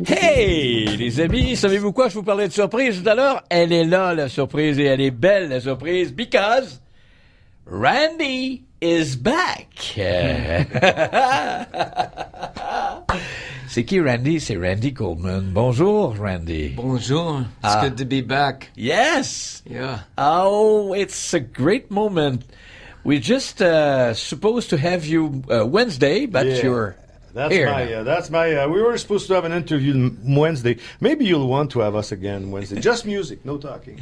Hey, les amis, savez-vous quoi? Je vous parlais de surprise tout à l'heure. Elle est là, la surprise, et elle est belle, la surprise, because Randy is back. C'est qui Randy? C'est Randy Coleman. Bonjour, Randy. Bonjour. It's good to be back. Yes. Yeah. Oh, it's a great moment. We're just supposed to have you Wednesday, but you're here. That's my. We were supposed to have an interview Wednesday. Maybe you'll want to have us again Wednesday. Just music, no talking.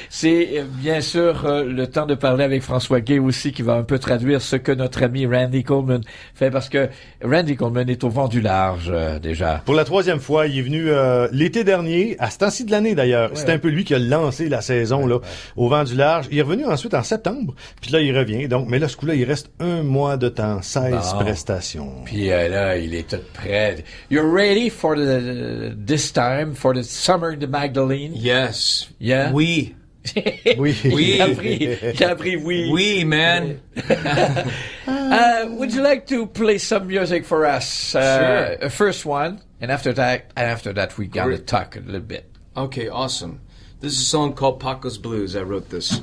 C'est bien sûr le temps de parler avec François Gay aussi, qui va un peu traduire ce que notre ami Randy Coleman fait, parce que Randy Coleman est au vent du large déjà. Pour la troisième fois, il est venu l'été dernier, à ce temps-ci de l'année d'ailleurs. C'est un peu lui qui a lancé la saison là au vent du large. Il est revenu ensuite en septembre, puis là il revient. Donc, mais là ce coup-là, il reste un mois de temps, 16 prestations. Puis là, il est tout prêt. You're ready for this time, for the summer de Magdalene? Yes. Yeah? Oui. Oui. Oui. Il a appris oui. Oui, man. Would you like to play some music for us? Sure. A first one, and after that we gotta talk a little bit. Okay, awesome. This is a song called Paco's Blues. I wrote this.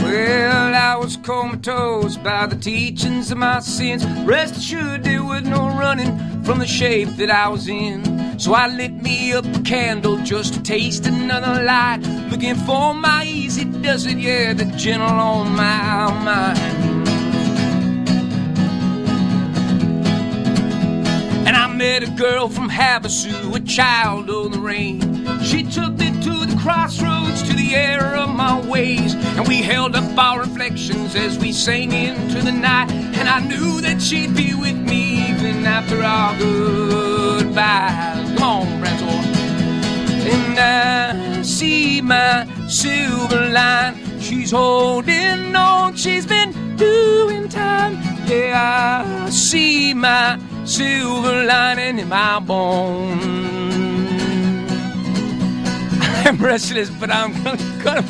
Well, I was comatose by the teachings of my sins. Rest assured there was no running from the shape that I was in. So I lit me up a candle just to taste another light, looking for my easy does it, yeah, the gentle on my mind. And I met a girl from Havasu, a child of the rain. She took me to the crossroads, to the error of my ways. And we held up our reflections as we sang into the night. And I knew that she'd be with me even after our goodbyes. Come on, Branzo. And I see my silver line. She's holding on, she's been doing time. Yeah, I see my silver lining in my bones. I'm restless, but I'm gonna.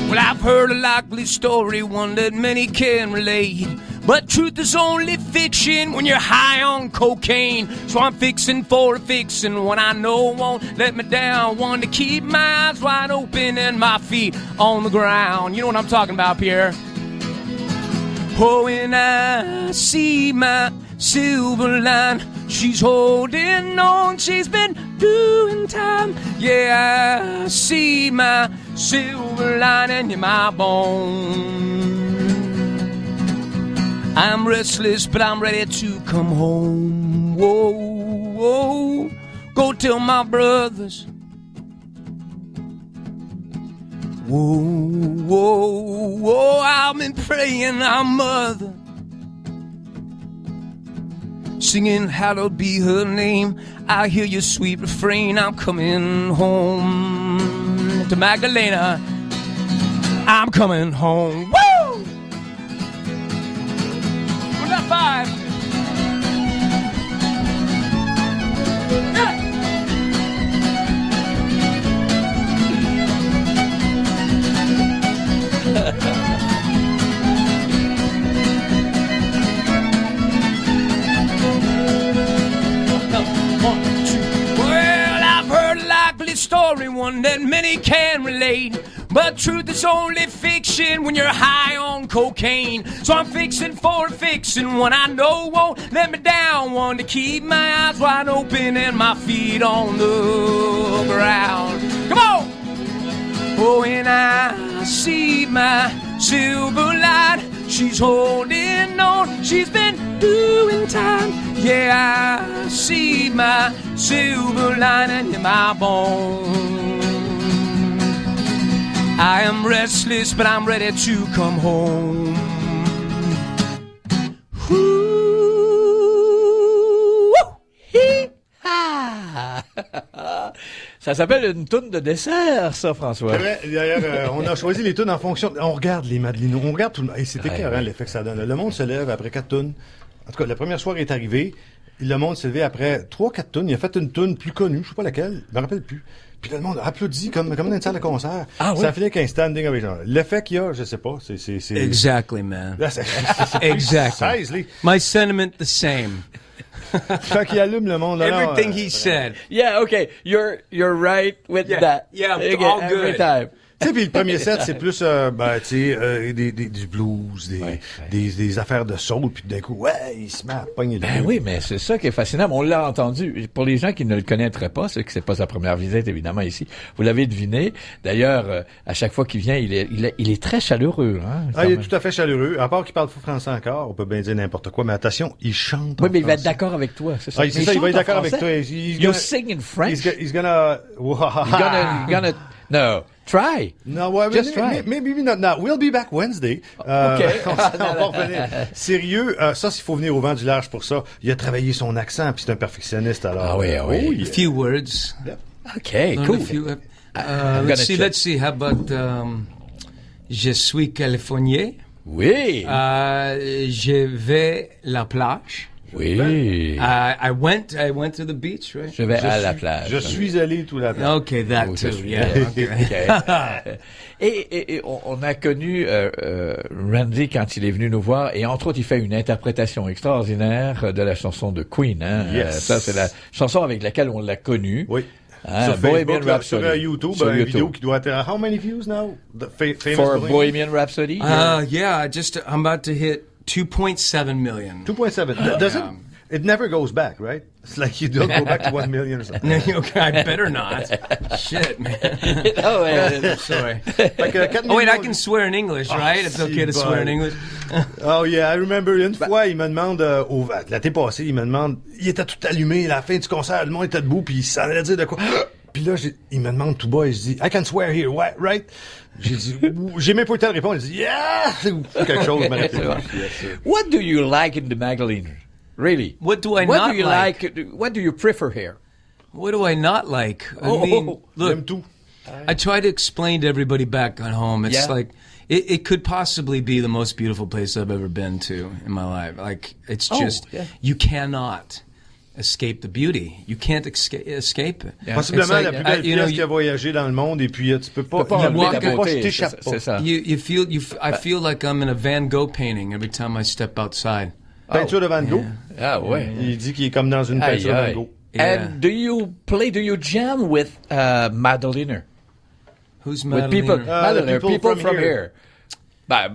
Well, I've heard a likely story, one that many can relate. But truth is only fiction when you're high on cocaine. So I'm fixing for a fixin' one I know won't let me down. One to keep my eyes wide open and my feet on the ground. You know what I'm talking about, Pierre? Oh, and I see my silver line. She's holding on, she's been doing time. Yeah, I see my silver lining in my bones. I'm restless, but I'm ready to come home. Whoa, whoa, go tell my brothers. Whoa, whoa, whoa, I've been praying our mother, singing hallowed be her name. I hear your sweet refrain. I'm coming home to Magdalena. I'm coming home. Woo! What's that five? Yeah. Story, one that many can relate. But truth is only fiction when you're high on cocaine. So I'm fixing for a fixin' one I know won't let me down. One to keep my eyes wide open and my feet on the ground. Come on! Oh, and I see my silver light. She's holding on, she's been doing time. Yeah, I see my silver lining in my bones. I am restless, but I'm ready to come home. Ooh, hee-ha. Ça s'appelle une toune de dessert, ça, François. C'est vrai, d'ailleurs, on a choisi les tunes en fonction. On regarde les Madelinos, on regarde tout le monde. Et c'est écœurant l'effet que ça donne. Le monde se lève après 4 tunes. En tout cas, la première soirée est arrivée. Le monde s'est levé après 3-4 tunes. Il a fait une tune plus connue, je sais pas laquelle, je me rappelle plus. Puis là, le monde applaudit comme dans une salle de concert. Ah oui? Ça finit qu'un standing ovation. L'effet qu'il y a, je sais pas. C'est... Exactly, man. Là, c'est Exactly. precisely. My sentiment the same. Fait qu'il allume le monde. Là, non, Everything he said. Yeah, okay. You're right with Yeah. that. Yeah, Okay, all every good. time. Tu sais, puis le premier set, c'est plus, du blues, des affaires de soul, puis d'un coup, ouais, il se met à pogner le Ben oui, mais c'est ça qui est fascinant. On l'a entendu. Pour les gens qui ne le connaîtraient pas, c'est que c'est pas sa première visite, évidemment, ici. Vous l'avez deviné. D'ailleurs, à chaque fois qu'il vient, il est très chaleureux, hein. Ah, il est tout à fait chaleureux. À part qu'il parle fou français encore, on peut bien dire n'importe quoi, mais attention, il chante. Oui, mais il va être français. d'accord avec toi, c'est ça. Ah, c'est ça, il va être d'accord avec toi. You sing in French. He's gonna... You're gonna, no, try. No, well, Just try. maybe not now. We'll be back Wednesday. OK. On va revenir. Sérieux, ça, s'il faut venir au vent du large pour ça. Il a travaillé son accent, puis c'est un perfectionniste, alors. Ah oui, ah oui. A few words. Okay, Learn cool. a few, I'm let's see. gonna Let's see. How about Je suis californien. Oui. Je vais la plage. Oui. I went to the beach, right? Je vais à la plage. Je suis allé tout la plage. Okay, that Oh, je too. suis- Yeah. OK. Et on a connu Randy quand il est venu nous voir, et entre autres, il fait une interprétation extraordinaire de la chanson de Queen. Hein? Yes. Ça, c'est la chanson avec laquelle on l'a connu. Oui. Hein, Sur Bohemian Facebook, là, Rhapsody. sur YouTube, Sur une YouTube. vidéo qui doit être à how many views now? The famous For Bohemian Rhapsody. Yeah. I'm about to hit 2.7 million. 2.7. Does it never goes back, right? It's like you don't go back to 1 million or something. Okay, I better not. Shit, man. Oh, ouais. Sorry. Fait que 4 Oh wait, I millions- can swear in English, right? It's okay to si swear in bon. English. Oh yeah, I remember une fois, il me demande, l'été passé, il me demande, il était tout allumé, à la fin du concert, le monde était debout, puis il s'en allait dire de quoi. Puis là, il me demande tout bas, et je dis, I can swear here, what, right? J'ai dit, j'ai même pas eu le temps de répondre, il dit, yeah! Ou quelque chose, je me rappelle plus. What do you like in the Magdalene? Really? What do I What not do you like? What do you prefer here? What do I not like? I mean, J'aime look, tout. I try to explain to everybody back on home. It's Yeah. like it could possibly be the most beautiful place I've ever been to in my life. Like it's just yeah. you cannot escape the beauty. You can't escape it. Yeah. Possiblement It's like, la plus belle you know, pièce qui a voyagé dans le monde, et puis tu peux pas, Tu peux pas la enlever beauté, la tu peux pas, beauté, t'échappes c'est pas. ça. I feel like I'm in a Van Gogh painting every time I step outside. Peinture de Van Gogh. Ah ouais. Il dit qu'il est comme dans une peinture de Van Gogh. Yeah. And do you jam with Madaliner? Who's With people, Madalena? Madaliner, the people from here.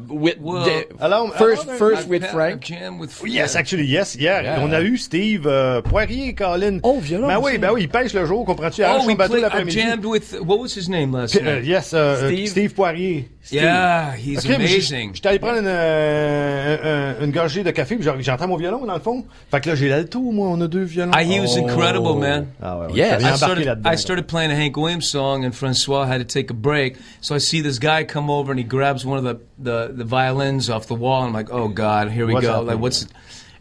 With Well, first with I've Frank. jammed with Yes, actually, yes. Hier, Yeah. on a eu Steve Poirier, Colin. Oh, violon Ben aussi. oui, il pêche le jour, comprends-tu? Il arrache Oh, son bateau I've l'après-midi. jammed with what was his name last night? Yes, Steve Poirier. Yeah, he's Ok, mais amazing. j'étais allé prendre une gorgée de café, puis j'entends mon violon, dans le fond. Fait que là, j'ai l'alto, moi, on a 2 violons. He was incredible, man. Ah ouais, Yes. J'ai embarqué là-dedans. I started playing a Hank Williams song, and Francois had to take a break. So I see this guy come over, and he grabs one of the violins off the wall. I'm like, oh God, here we What's go. happening? Like, what's?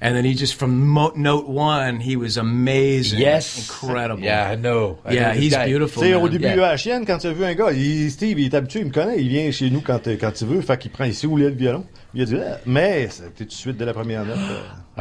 And then he just from note one, he was amazing. Yes. Incredible. Yeah, I know. I Yeah, know this he's guy. beautiful. Tu sais, au man. début, Yeah. à la chienne, quand tu as vu un gars, Steve, il est habitué, il me connaît, il vient chez nous quand il veut, fait qu'il prend ici où il y a le violon. Il a dit, ah, mais c'était tout de suite dès la première note.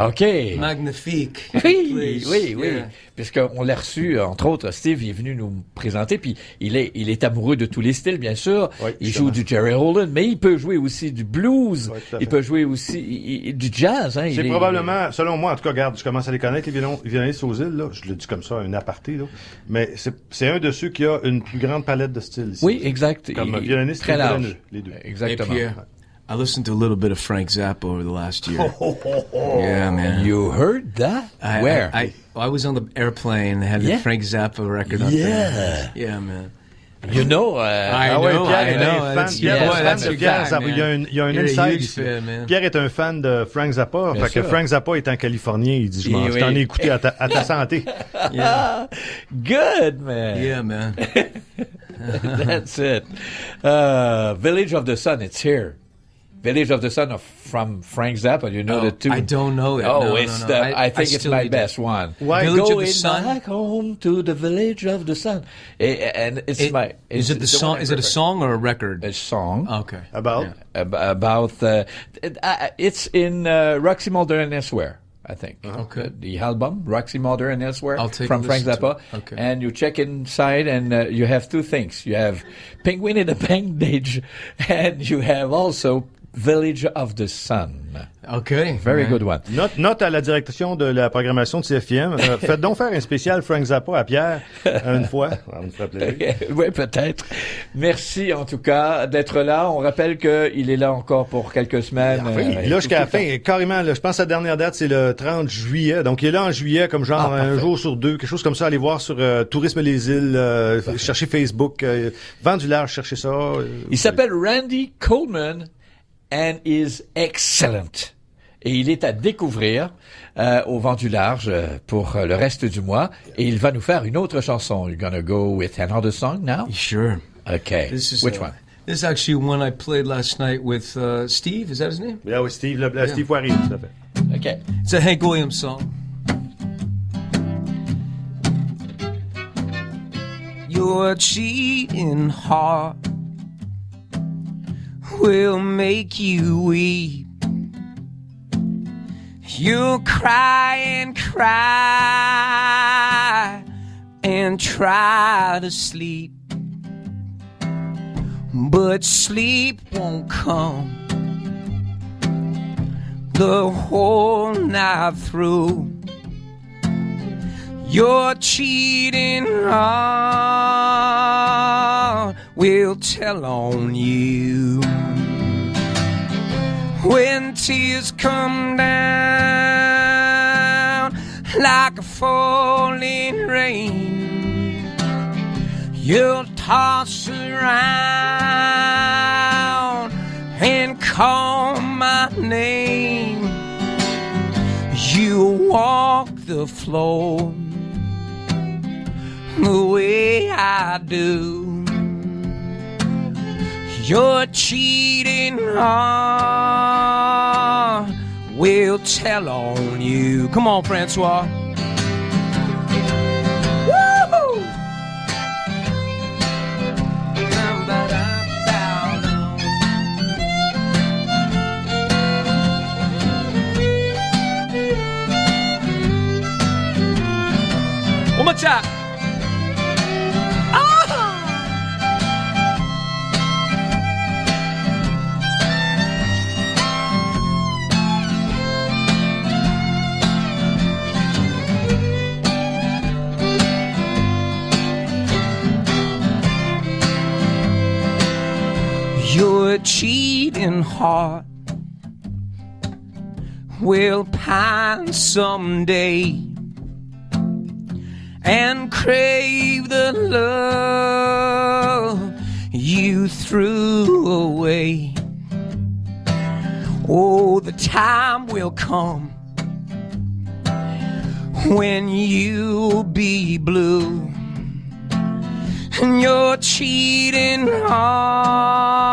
OK. Magnifique. Oui, Please. oui. Yeah. Puisqu'on l'a reçu, entre autres, Steve est venu nous présenter, puis il est amoureux de tous les styles, bien sûr. Oui, Il justement. joue du Jerry Holden, mais il peut jouer aussi du blues. Oui, tout à Il fait. peut jouer aussi du jazz. Hein. C'est probablement, selon moi, en tout cas, regarde, je commence à les connaître, les violonistes aux îles, là. Je le dis comme ça, un aparté, là. Mais c'est un de ceux qui a une plus grande palette de styles ici. Oui, exact. Comme Il- violoniste très et large. violonneux, les deux. Exactement. Et puis, I listened to a little bit of Frank Zappa over the last year. Yeah, man. You heard that? Where? I was on the airplane and had Yeah. the Frank Zappa record up Yeah. there. Yeah, man. You know, I ouais, know, Pierre I est know. un fan, That's Pierre your est boy, fan that's de your Pierre guy, Zappa. Il y a man. un You're a inside huge ici. fan, man. Pierre est un fan de Frank Zappa. Bien Fait que sûr. Frank Zappa est en Californie. Il dit, je Oui. t'en ai écouté à ta santé. Yeah, good, man. yeah, man. That's it. Village of the Sun, it's here. Village of the Sun from Frank Zappa. You know the tune? I don't know it. Oh, No, it's no. the. I think it's still my need that. best one. Why? Village of the Going Sun? back home to the Village of the Sun, and it's my. Is it the it's song? one I Is it a prefer. song or a record? A song. Okay. About? About it's in Roxy Mulder and Elsewhere, I think. Okay. The album Roxy Mulder and Elsewhere I'll take a from Frank listen to Zappa. it. Okay. And you check inside, and you have two things. You have Penguin in a Bandage, and you have also Village of the Sun. Okay. Very Ouais. good one. Note à la direction de la programmation de CFM. Faites donc faire un spécial Frank Zappa à Pierre une fois. Ça me ferait plaisir. Oui, peut-être. Merci en tout cas d'être là. On rappelle qu'il est là encore pour quelques semaines. Là, jusqu'à la fin, carrément, là, je pense que la dernière date, c'est le 30 juillet. Donc, il est là en juillet, comme genre un jour sur deux, quelque chose comme ça. Allez voir sur Tourisme les îles, cherchez Facebook, Vent du large, cherchez ça. Il s'appelle Randy Coleman and is excellent. Et il est à découvrir au Vent du large pour le reste du mois. Et il va nous faire une autre chanson. You're gonna go with another song now? Sure. Okay. This is Which one? This is actually one I played last night with Steve. Is that his name? Là, oui, Steve Poirier, tout à fait. Okay. It's a Hank Williams song. Your cheating heart will make you weep. You'll cry and cry and try to sleep, but sleep won't come the whole night through. Your cheating heart will tell on you. When tears come down like a falling rain, you'll toss around and call my name. You'll walk the floor the way I do. Your cheating heart will tell on you. Come on, Francois. Woo! One more time. Your cheating heart will pine someday and crave the love you threw away. Oh, the time will come when you'll be blue and your cheating heart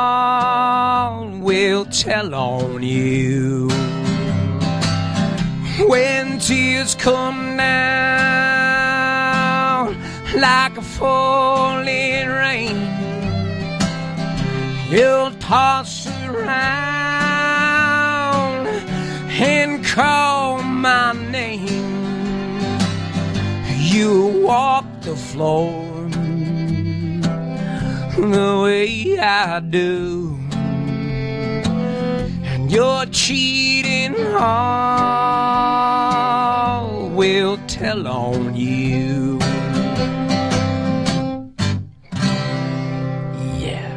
will tell on you. When tears come down like a falling rain, you'll toss around and call my name. You walk the floor the way I do, and your cheating heart will tell on you. Yeah.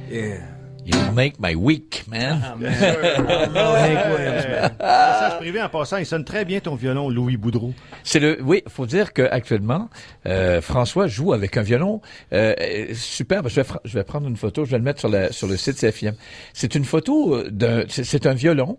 Yeah. You make my week, man. Hank Williams, man. Message privé en passant, il sonne très bien ton violon, Louis Boudreau. Oui, faut dire que actuellement, François joue avec un violon superbe. Je vais prendre une photo, je vais le mettre sur le site CFM. C'est une photo c'est un violon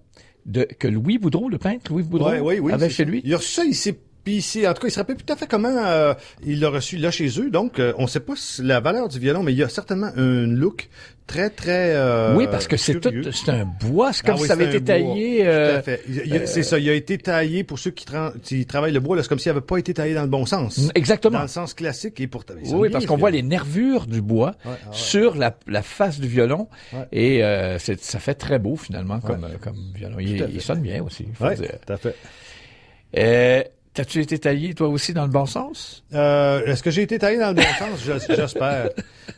que Louis Boudreau, le peintre Louis Boudreau, Oui, avait chez lui. Il a reçu ça, il sait Puis en tout cas, il se rappelle tout à fait comment il l'a reçu là chez eux. Donc, on ne sait pas la valeur du violon, mais il y a certainement un look très, très oui, parce que c'est un bois, c'est comme si ça avait été taillé. Tout à fait. C'est ça, il a été taillé pour ceux qui travaillent le bois, là, c'est comme s'il n'avait pas été taillé dans le bon sens. Exactement. Dans le sens classique et pourtant. Oui, parce qu'on voit les nervures du bois sur la face du violon et ça fait très beau finalement comme violon. Il sonne bien aussi, faut dire. Tout à fait. T'as-tu été taillé, toi aussi, dans le bon sens? Est-ce que j'ai été taillé dans le bon sens?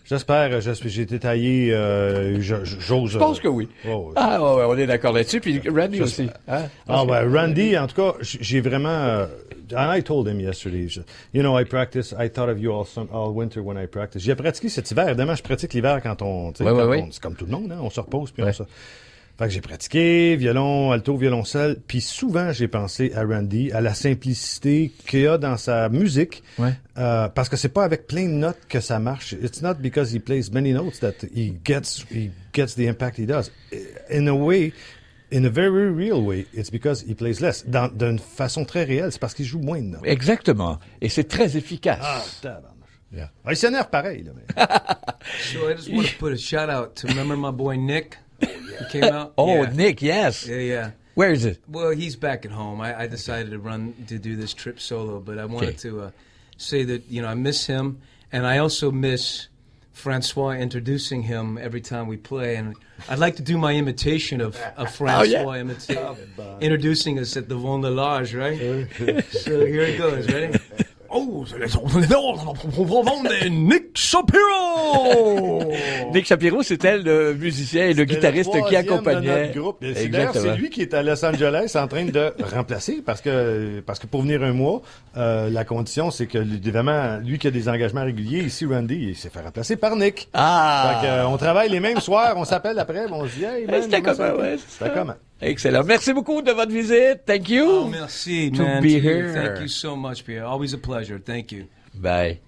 J'espère. J'ai été taillé, j'ose. Je pense que oui. Oh, on est d'accord là-dessus. Puis Randy aussi. Hein? Randy, en tout cas, j'ai vraiment, and I told him yesterday, you know, I thought of you all winter when I practice. J'ai pratiqué cet hiver. Évidemment, je pratique l'hiver quand c'est comme tout le monde, hein, on se repose puis on se... Fait que j'ai pratiqué violon, alto, violoncelle, puis souvent j'ai pensé à Randy, à la simplicité qu'il y a dans sa musique, parce que c'est pas avec plein de notes que ça marche. It's not because he plays many notes that he gets the impact he does. In a way, in a very real way, it's because he plays less. D'une façon très réelle, c'est parce qu'il joue moins de notes. Exactement. Et c'est très efficace. Yeah. Il s'énerve pareil, là. Mais... So I just want to put a shout out to remember my boy Nick. He came out. Nick, yes. Yeah. Where is it? Well, he's back at home. I decided to do this trip solo, but I wanted to say that, you know, I miss him, and I also miss Francois introducing him every time we play, and I'd like to do my imitation of Francois introducing us at the Vent de l'Âge, right? So here it goes. Ready? Oh, c'est Nick Shapiro! Nick Shapiro, c'était le musicien et le guitariste qui accompagnait. C'est lui qui est à Los Angeles en train de remplacer parce que pour venir un mois, la condition c'est que évidemment lui qui a des engagements réguliers ici, Randy, il s'est fait remplacer par Nick. Fait que, on travaille les mêmes soirs, on s'appelle après, on se dit hey man, c'était comment? Excellent. Merci beaucoup de votre visite. Thank you. Oh, merci, man. To be here. Thank you so much, Pierre. Always a pleasure. Thank you. Bye.